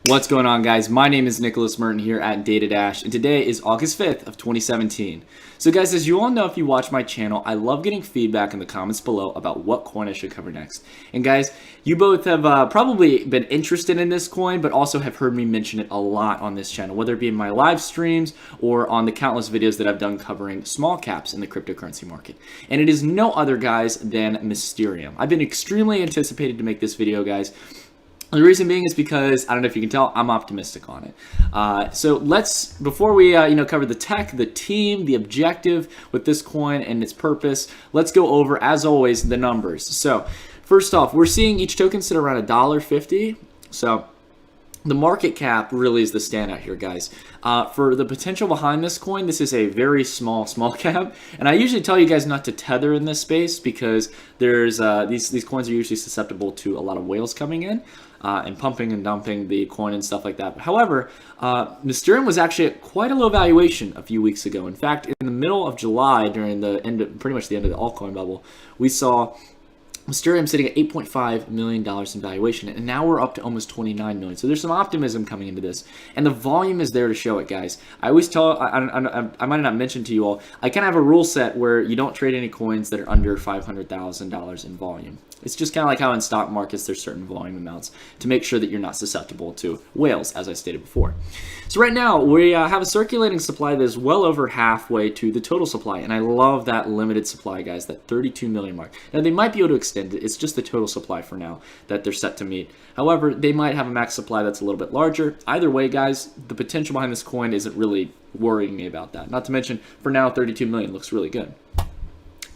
What's going on, guys? My name is Nicholas Merton here at Data Dash, and today is August 5th of 2017. So guys, as you all know if you watch my channel, I love getting feedback in the comments below about what coin I should cover next. And guys, you both have probably been interested in this coin, but also have heard me mention it a lot on this channel, whether it be in my live streams or on the countless videos that I've done covering small caps in the cryptocurrency market. And it is no other, guys, than Mysterium. I've been extremely anticipated to make this video, guys. The reason being is because, I don't know if you can tell, I'm optimistic on it. So let's, before we cover the tech, the team, the objective with this coin and its purpose, let's go over, as always, the numbers. So first off, we're seeing each token sit around $1.50. So the market cap really is the standout here, guys. For the potential behind this coin, this is a very small cap. And I usually tell you guys not to tether in this space because there's these coins are usually susceptible to a lot of whales coming in and pumping and dumping the coin and stuff like that. However, Mysterium was actually at quite a low valuation a few weeks ago. In fact, in the middle of July, during the end of, pretty much the end of the altcoin bubble, we saw Mysterium sitting at $8.5 million in valuation, and now we're up to almost $29 million. So there's some optimism coming into this, and the volume is there to show it, guys. I always tell, I might not mention to you all, I kind of have a rule set where you don't trade any coins that are under $500,000 in volume. It's just kind of like how in stock markets there's certain volume amounts to make sure that you're not susceptible to whales, as I stated before. So right now we have a circulating supply that is well over halfway to the total supply, and I love that limited supply, guys, that 32 million mark. Now they might be able to extend it. It's just the total supply for now that they're set to meet. However, they might have a max supply that's a little bit larger. Either way, guys, the potential behind this coin isn't really worrying me about that. Not to mention, for now, 32 million looks really good.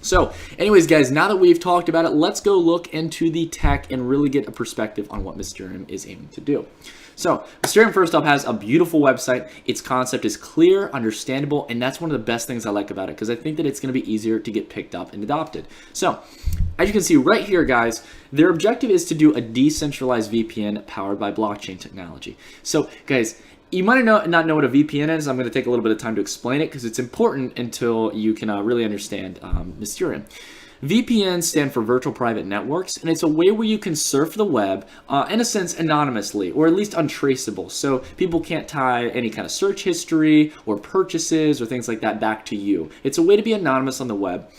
So anyways, guys, now that we've talked about it, let's go look into the tech and really get a perspective on what Mysterium is aiming to do. So Mysterium, first off, has a beautiful website. Its concept is clear, understandable, and that's one of the best things I like about it because I think that it's going to be easier to get picked up and adopted. So as you can see right here, guys, their objective is to do a decentralized VPN powered by blockchain technology. So guys, you might not know what a VPN is. I'm going to take a little bit of time to explain it because it's important until you can really understand Mysterium. VPNs stand for Virtual Private Networks, and it's a way where you can surf the web, in a sense, anonymously, or at least untraceable, so people can't tie any kind of search history or purchases or things like that back to you. It's a way to be anonymous on the web,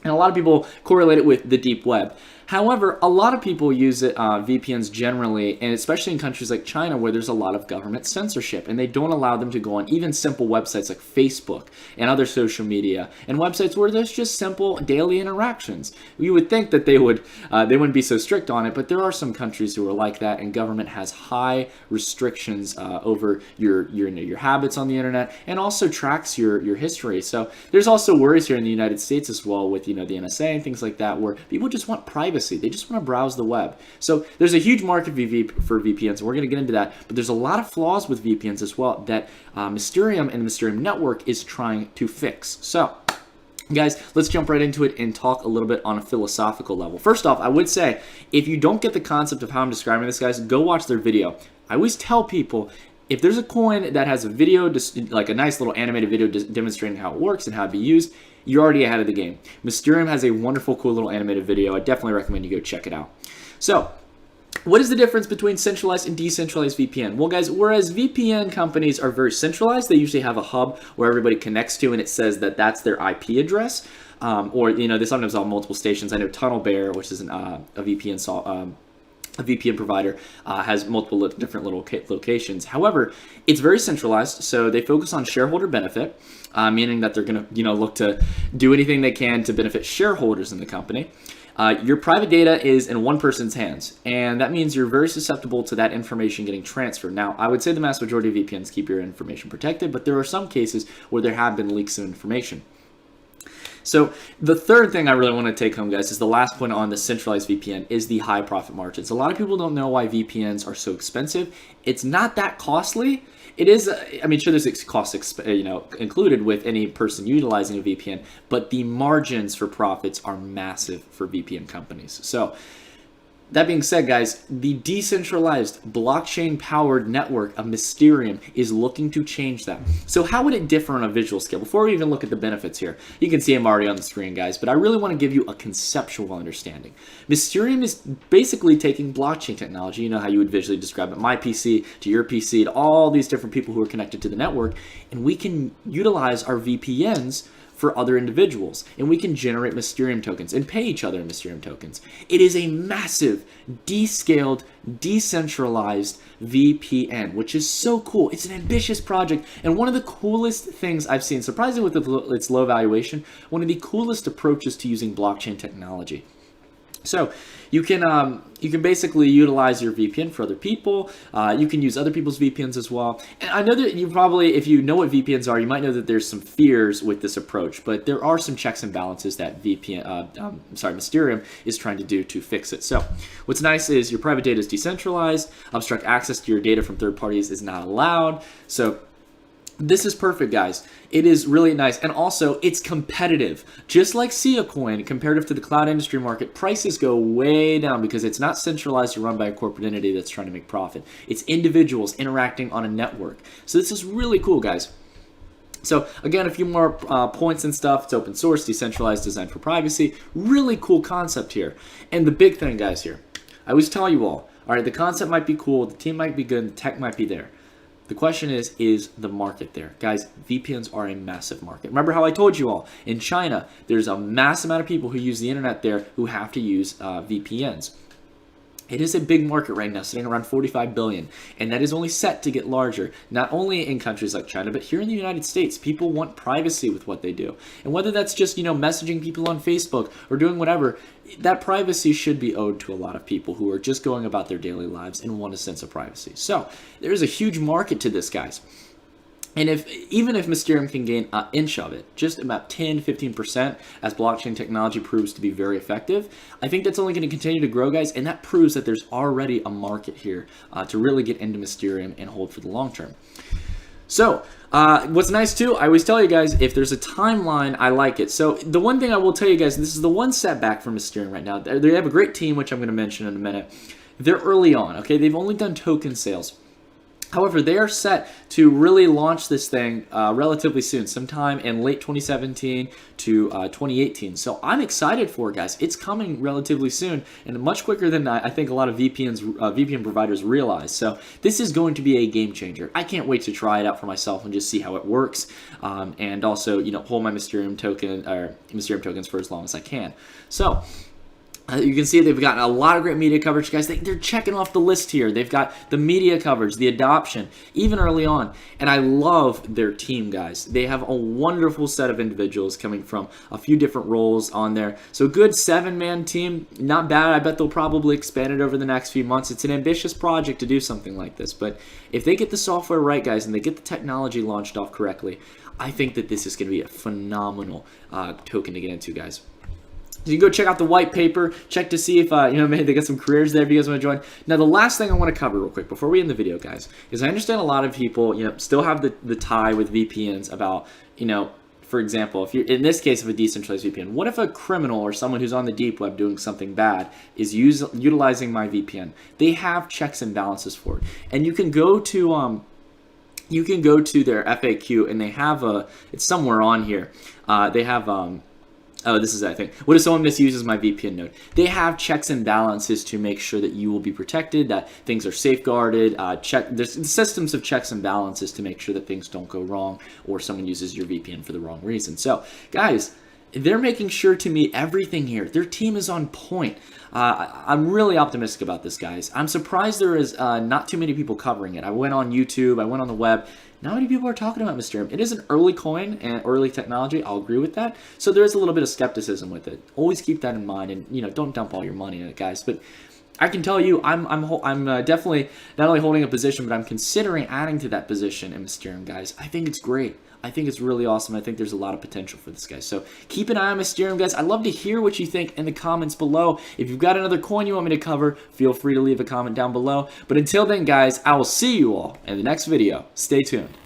and a lot of people correlate it with the deep web. However, a lot of people use it, VPNs generally, and especially in countries like China where there's a lot of government censorship, and they don't allow them to go on even simple websites like Facebook and other social media, and websites where there's just simple daily interactions. You would think that they wouldn't be so strict on it, but there are some countries who are like that, and government has high restrictions over your habits on the internet, and also tracks your history. So there's also worries here in the United States as well with the NSA and things like that, where people just want privacy. They just want to browse the web. So there's a huge market for VPNs, and we're going to get into that. But there's a lot of flaws with VPNs as well that Mysterium and the Mysterium network is trying to fix. So guys, let's jump right into it and talk a little bit on a philosophical level. First off, I would say, if you don't get the concept of how I'm describing this, guys, go watch their video. I always tell people, if there's a coin that has a video, just like a nice little animated video demonstrating how it works and how it be used, you're already ahead of the game. Mysterium has a wonderful, cool little animated video. I definitely recommend you go check it out. So, what is the difference between centralized and decentralized VPN? Well, guys, whereas VPN companies are very centralized, they usually have a hub where everybody connects to, and it says that that's their IP address. Or, they sometimes have multiple stations. I know TunnelBear, which is a VPN provider, has multiple different little locations. However, it's very centralized, so they focus on shareholder benefit, meaning that they're going to, look to do anything they can to benefit shareholders in the company. Your private data is in one person's hands, and that means you're very susceptible to that information getting transferred. Now, I would say the mass majority of VPNs keep your information protected, but there are some cases where there have been leaks of information. So the third thing I really want to take home, guys, is the last point on the centralized VPN is the high profit margins. A lot of people don't know why VPNs are so expensive. It's not that costly. It is, sure, there's costs, included with any person utilizing a VPN, but the margins for profits are massive for VPN companies. So That being said, guys, the decentralized blockchain-powered network of Mysterium is looking to change that. So how would it differ on a visual scale? Before we even look at the benefits here, you can see them already on the screen, guys, but I really want to give you a conceptual understanding. Mysterium is basically taking blockchain technology, you know how you would visually describe it, my PC to your PC to all these different people who are connected to the network, and we can utilize our VPNs for other individuals, and we can generate Mysterium tokens and pay each other in Mysterium tokens. It is a massive, descaled, decentralized VPN, which is so cool. It's an ambitious project, and one of the coolest things I've seen, surprisingly with its low valuation, one of the coolest approaches to using blockchain technology. So you can basically utilize your VPN for other people. You can use other people's VPNs as well. And I know that you probably, if you know what VPNs are, you might know that there's some fears with this approach, but there are some checks and balances that Mysterium is trying to do to fix it. So what's nice is your private data is decentralized. Obstruct access to your data from third parties is not allowed. So this is perfect, guys. It is really nice, and also it's competitive. Just like Sia Coin, comparative to the cloud industry market, prices go way down because it's not centralized or run by a corporate entity that's trying to make profit. It's individuals interacting on a network. So this is really cool, guys. So again, a few more points and stuff. It's open source, decentralized, designed for privacy. Really cool concept here. And the big thing, guys, here, I always tell you all right, the concept might be cool, the team might be good, the tech might be there. The question is the market there? Guys, VPNs are a massive market. Remember how I told you all, in China, there's a mass amount of people who use the internet there who have to use VPNs. It is a big market right now, sitting around 45 billion, and that is only set to get larger, not only in countries like China, but here in the United States. People want privacy with what they do. And whether that's just, messaging people on Facebook or doing whatever, that privacy should be owed to a lot of people who are just going about their daily lives and want a sense of privacy. So there is a huge market to this, guys. And even if Mysterium can gain an inch of it, just about 10-15%, as blockchain technology proves to be very effective, I think that's only going to continue to grow, guys, and that proves that there's already a market here to really get into Mysterium and hold for the long term. So what's nice too, I always tell you guys, if there's a timeline, I like it. So the one thing I will tell you guys, this is the one setback for Mysterium right now. They have a great team, which I'm going to mention in a minute. They're early on, okay? They've only done token sales. However, they are set to really launch this thing relatively soon, sometime in late 2017 to 2018. So I'm excited for it, guys. It's coming relatively soon and much quicker than I think a lot of VPN providers realize. So this is going to be a game changer. I can't wait to try it out for myself and just see how it works, and also hold my Mysterium tokens for as long as I can. So you can see they've gotten a lot of great media coverage, guys. They're checking off the list here. They've got the media coverage, the adoption, even early on. And I love their team, guys. They have a wonderful set of individuals coming from a few different roles on there. So good 7-man team, not bad. I bet they'll probably expand it over the next few months. It's an ambitious project to do something like this. But if they get the software right, guys, and they get the technology launched off correctly, I think that this is going to be a phenomenal token to get into, guys. So you can go check out the white paper, check to see if, maybe they got some careers there if you guys want to join. Now, the last thing I want to cover real quick before we end the video, guys, is I understand a lot of people, still have the tie with VPNs about, for example, if you're in this case of a decentralized VPN, what if a criminal or someone who's on the deep web doing something bad is utilizing my VPN? They have checks and balances for it. And you can go to their FAQ, and they have it's somewhere on here. They have oh, this is, I think. What if someone misuses my VPN node? They have checks and balances to make sure that you will be protected, that things are safeguarded. There's systems of checks and balances to make sure that things don't go wrong or someone uses your VPN for the wrong reason. So, guys, they're making sure to meet everything here. Their team is on point. I'm really optimistic about this, guys. I'm surprised there is not too many people covering it. I went on YouTube. I went on the web. Not many people are talking about Mysterium. It is an early coin and early technology. I'll agree with that. So there is a little bit of skepticism with it. Always keep that in mind, and don't dump all your money in it, guys. But I can tell you, I'm definitely not only holding a position, but I'm considering adding to that position in Mysterium, guys. I think it's great. I think it's really awesome. I think there's a lot of potential for this, guys. So keep an eye on Mysterium, guys. I'd love to hear what you think in the comments below. If you've got another coin you want me to cover, feel free to leave a comment down below. But until then, guys, I will see you all in the next video. Stay tuned.